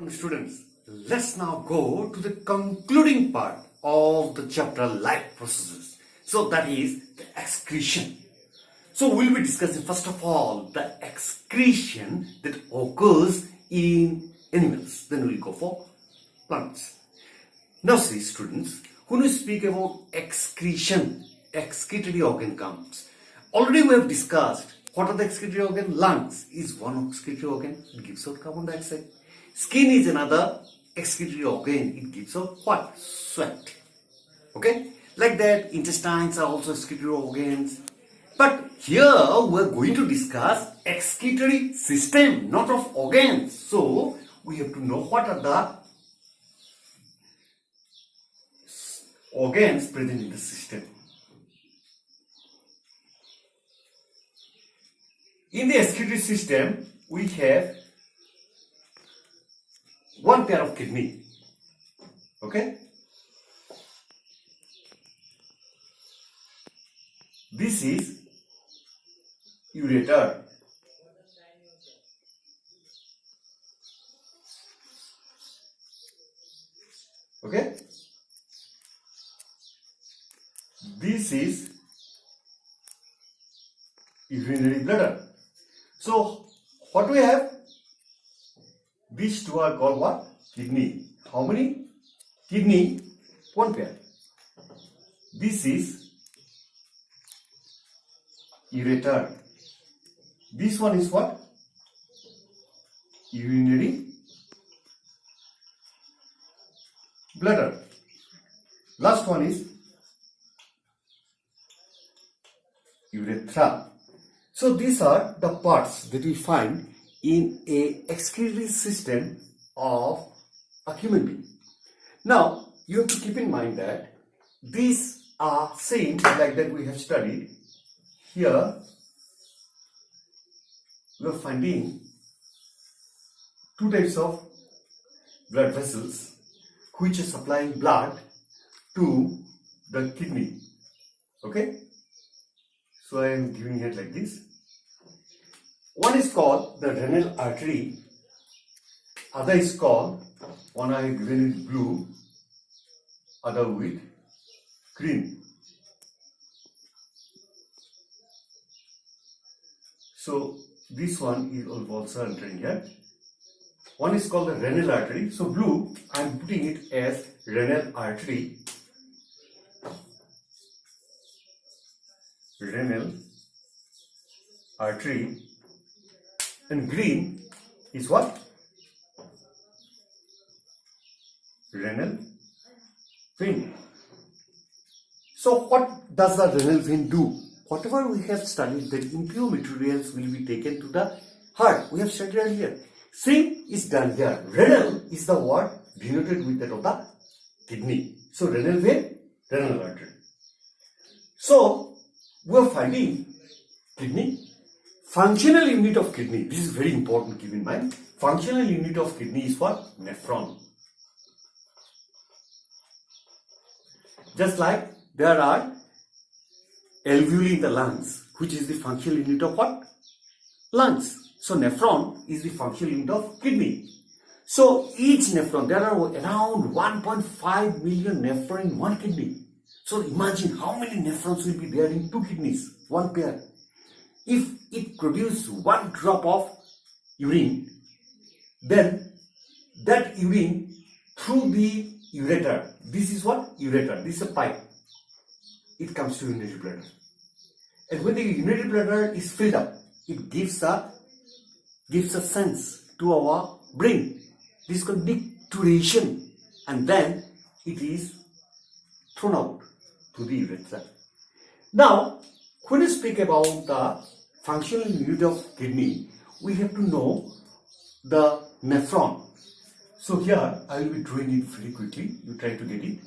Students, let's now go to the concluding part of the chapter life processes. So that is the excretion. So we'll be discussing first of all the excretion that occurs in animals. Then we'll go for plants. Now see students, when we speak about excretion, excretory organ comes. Already we have discussed what are the excretory organ. Lungs is one excretory organ. It gives out carbon dioxide. Skin is another excretory organ. It gives out what? Sweat. Okay? Like that, intestines are also excretory organs. But here we are going to discuss excretory system, not of organs. So we have to know what are the organs present in the system. In the excretory system, we have one pair of kidney. Okay? This is ureter. Okay? This is urinary bladder. So, what we have? These two are called what? Kidney. How many? Kidney, one pair. This is ureter. This one is what? Urinary bladder. Last one is urethra. So these are the parts that we find in a excretory system of a human being. Now, you have to keep in mind that these are same like that we have studied. Here, we are finding two types of blood vessels which are supplying blood to the kidney. Okay? So I am giving it like this. One is called the renal artery, other is called, one I have given it blue, other with green. So this one is also entering here. One is called the renal artery. So blue, I am putting it as renal artery. Renal artery. And green is what? Renal vein. So what does the renal vein do? Whatever we have studied, that impure materials will be taken to the heart. We have studied earlier. Same is done here. Renal is the word denoted with that of the kidney. So renal vein, renal artery. So we are finding kidney. Functional unit of kidney, this is very important, keep in mind. Functional unit of kidney is what? Nephron. Just like there are alveoli in the lungs, which is the functional unit of what? Lungs. So nephron is the functional unit of kidney. So each nephron, there are around 1.5 million nephrons in one kidney. So imagine how many nephrons will be there in two kidneys, one pair. If it produces one drop of urine, then that urine through the ureter, this is what? Ureter, this is a pipe. It comes to urinary bladder. And when the urinary bladder is filled up, it gives a sense to our brain. This is called micturition. And then it is thrown out to the urethra. Now, when we speak about the functional unit of kidney, we have to know the nephron. So here, I will be drawing it very quickly. You try to get it.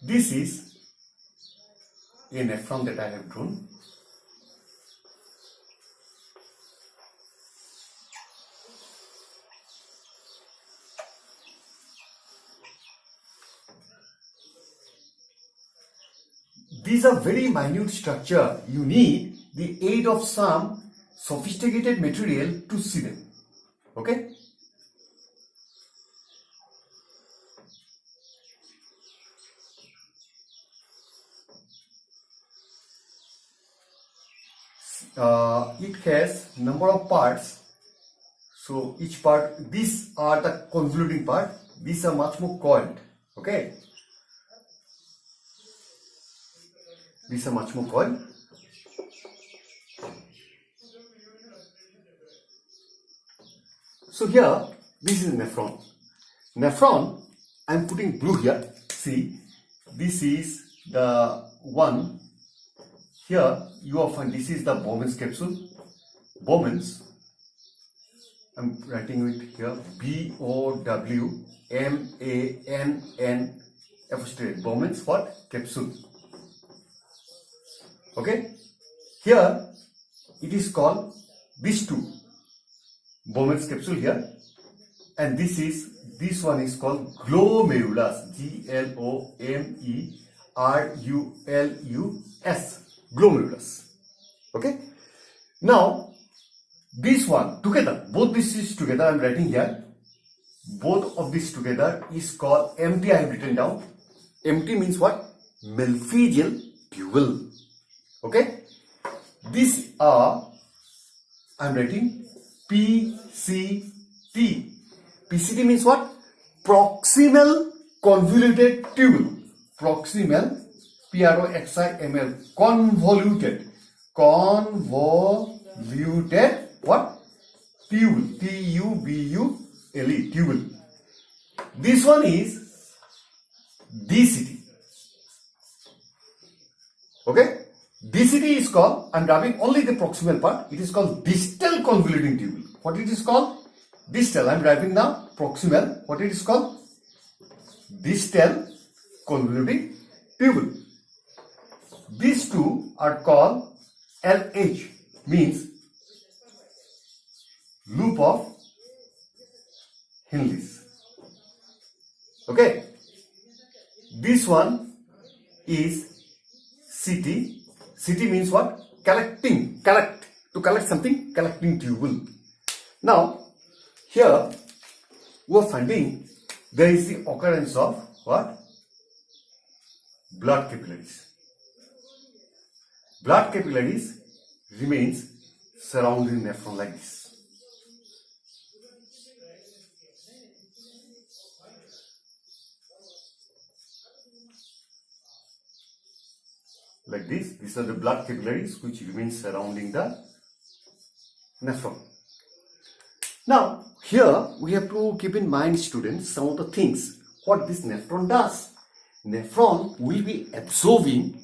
This is a nephron that I have drawn. These are very minute structure. You need the aid of some sophisticated material to see them. Okay? It has number of parts. So each part, these are the convoluting part. These are much more coiled. Okay? These are much more coiled. So here, this is nephron. Nephron, I am putting blue here. See, this is the one. Here, you will find this is the Bowman's capsule. Bowman's, I am writing it here, B-O-W-M-A-N-N apostrophe. Bowman's what? Capsule. Okay? Here, it is called these two. Bowman's capsule here, and this one is called glomerulus, G-L-O-M-E-R-U-L-U-S, glomerulus. Okay? Now, this one together, both this is together, I am writing here, both of this together is called MT. I have written down. MT means what? Malphizial tubule. Okay? These are, I am writing PCT. PCT means what? Proximal convoluted tubule. Proximal, P-R-O-X-I-M-L, convoluted. Convoluted what? Tubule. T-U-B-U-L-E, tubule. This one is DCT. Okay? DCT is called, I am rubbing only the proximal part, it is called distal convoluting tubule. What it is called? Distal. I am writing now proximal. What it is called? Distal convoluting tubule. These two are called LH, means loop of Henle's. Okay? This one is CT. CT means what? Collecting. Collect. To collect something, collecting tubule. Now, here we are finding there is the occurrence of what? Blood capillaries. Blood capillaries remains surrounding nephron like this. Like this. These are the blood capillaries which remain surrounding the nephron. Now, here we have to keep in mind, students, some of the things. What this nephron does. Nephron will be absorbing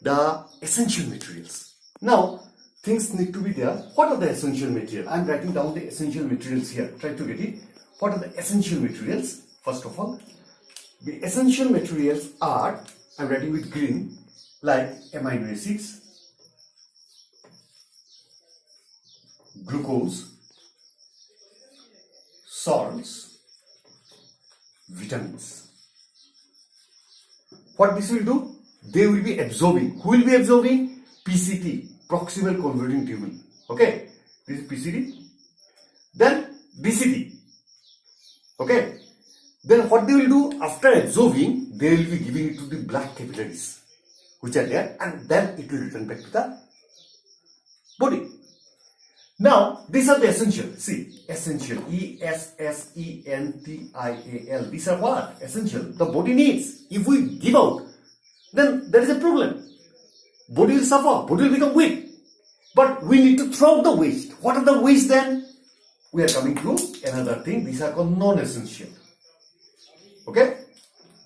the essential materials. Now, things need to be there. What are the essential materials? I am writing down the essential materials here. Try to get it. What are the essential materials? First of all, the essential materials are, I am writing with green, like amino acids, glucose, salts, vitamins. What this will do? They will be absorbing. Who will be absorbing? PCT, proximal convoluting tubule. Okay, this is PCT. Then DCT. Okay. Then what they will do after absorbing? They will be giving it to the blood capillaries, which are there, and then it will return back to the body. Now, these are the essential. See, essential. E-S-S-E-N-T-I-A-L. These are what? Essential. The body needs. If we give out, then there is a problem. Body will suffer. Body will become weak. But we need to throw out the waste. What are the waste then? We are coming to another thing. These are called non-essential. Okay?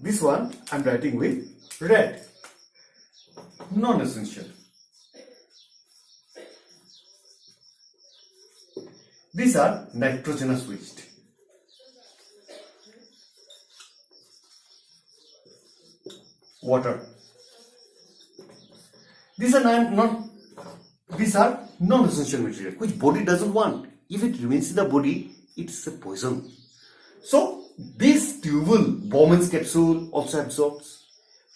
This one I am writing with red. Non-essential. These are nitrogenous waste. Water. These are non-essential material which body doesn't want. If it remains in the body, it's a poison. So this tubule, Bowman's capsule, also absorbs.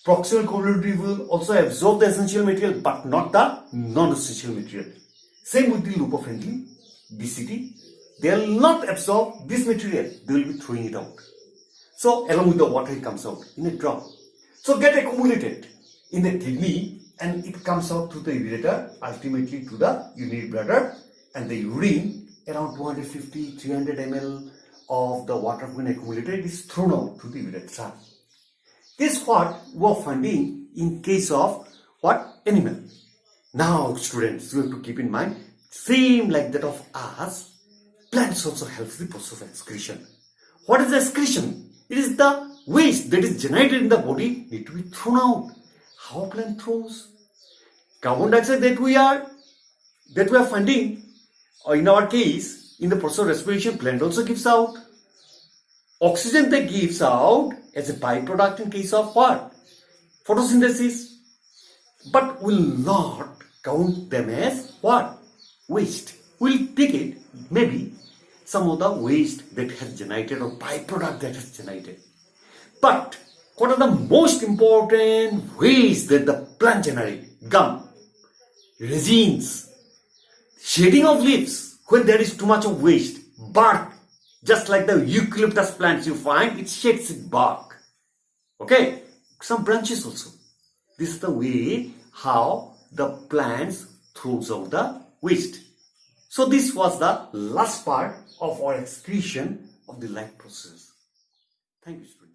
Proximal convoluting tubule also absorbs the essential material, but not the non-essential material. Same with the lupofriendly BCT. They will not absorb this material. They will be throwing it out. So along with the water it comes out in a drop. So get accumulated in the kidney and it comes out through the ureter, ultimately to the urinary bladder, and the urine around 250-300 ml of the water when accumulated is thrown out to the urethra. This is what we are finding in case of what? Animal. Now students, you have to keep in mind, same like that of us, plants also helps the process of excretion. What is excretion? It is the waste that is generated in the body need to be thrown out. How plant throws? Carbon dioxide that we are finding, or in our case, in the process of respiration, plant also gives out. Oxygen that gives out as a byproduct in case of what? Photosynthesis. But will not count them as what? Waste. We'll take it, maybe, some of the waste that has generated or byproduct that has generated. But what are the most important waste that the plant generate? Gum, resins, shading of leaves when there is too much of waste, bark, just like the eucalyptus plants you find, it shades its bark. Okay, some branches also. This is the way how the plants throws out the waste. So this was the last part of our excretion of the life process. Thank you, students.